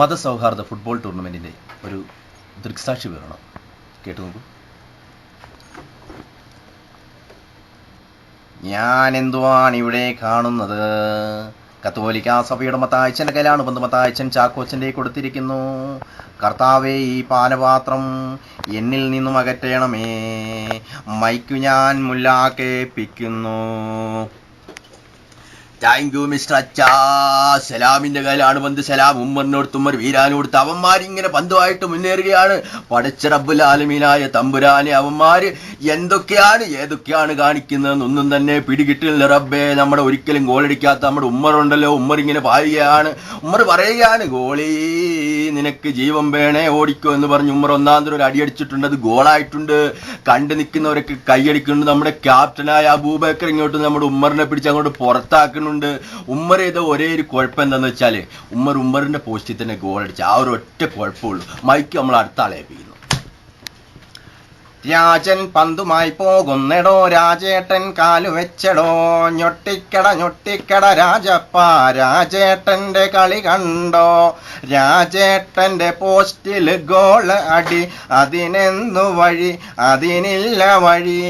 മതസൗഹാർദ്ദ football ടൂർണമെന്റിന്റെ ഒരു ദൃക്സാക്ഷി വിവരണം കേട്ടു നോക്കൂ. ഞാൻ എന്തുവാണ് ഇവിടെ കാണുന്നത്? കത്തോലിക്ക സഭയുടെ മത്തായിച്ചന്റെ കയ്യിലാണ് ബന്ധു മത്തായിച്ചൻ ചാക്കോച്ചന്റെ കൊടുത്തിരിക്കുന്നു. കർത്താവേ, ഈ പാനപാത്രം എന്നിൽ നിന്നും അകറ്റണമേ. മൈക്കു ഞാൻ മുല്ലാക്കേൽപ്പിക്കുന്നു. താങ്ക് യു മിസ്റ്റർ അച്ചാ. സലാമിന്റെ കയ്യിലാണ് പന്ത്. സലാം ഉമ്മറിനോടുത്ത്, ഉമ്മർ വീരാനോടുത്ത്. അവന്മാരിങ്ങനെ പന്തുമായിട്ട് മുന്നേറുകയാണ്. പടച്ച റബ്ബുൽ ആലമീനായ തമ്പുരാനെ, അവന്മാര് ഏതൊക്കെയാണ് കാണിക്കുന്നതെന്നൊന്നും തന്നെ പിടികിട്ടില്ല റബ്ബേ. നമ്മുടെ ഒരിക്കലും ഗോളടിക്കാത്ത നമ്മുടെ ഉമ്മറുണ്ടല്ലോ, ഉമ്മർ ഇങ്ങനെ പായുകയാണ്. ഉമ്മർ പറയുകയാണ്, ഗോളി നിനക്ക് ജീവൻ വേണേ ഓടിക്കോ എന്ന് പറഞ്ഞ് ഉമ്മർ ഒന്നാം തരം ഒരു അടിയടിച്ചിട്ടുണ്ട്. അത് ഗോളായിട്ടുണ്ട്. കണ്ടു നിൽക്കുന്നവരൊക്കെ കൈയടിക്കുന്നുണ്ട്. നമ്മുടെ ക്യാപ്റ്റനായ അബൂബക്കർ ഇങ്ങോട്ട് നമ്മുടെ ഉമ്മറിനെ പിടിച്ച് അങ്ങോട്ട് പുറത്താക്കുന്നു. ഉമ്മർ ചെയ്ത ഒരേ ഒരു കുഴപ്പം എന്താന്ന് വെച്ചാല് ഉമ്മറിന്റെ പോസ്റ്റിൽ തന്നെ ഗോൾ അടിച്ച ആ ഒരു ഒറ്റ കുഴപ്പമുള്ളൂ. മൈക്ക് നമ്മൾ അടുത്ത ആളെ ഏൽപ്പിക്കുന്നു. രാജൻ പന്തുമായി പോകുന്നെടോ, രാജേട്ടൻ കാലു വെച്ചടോ. ഞൊട്ടിക്കട രാജപ്പ, രാജേട്ടന്റെ കളി കണ്ടോ? രാജേട്ടന്റെ പോസ്റ്റില് ഗോൾ അടി, അതിനെന്തു വഴി? അതിനില്ല വഴി.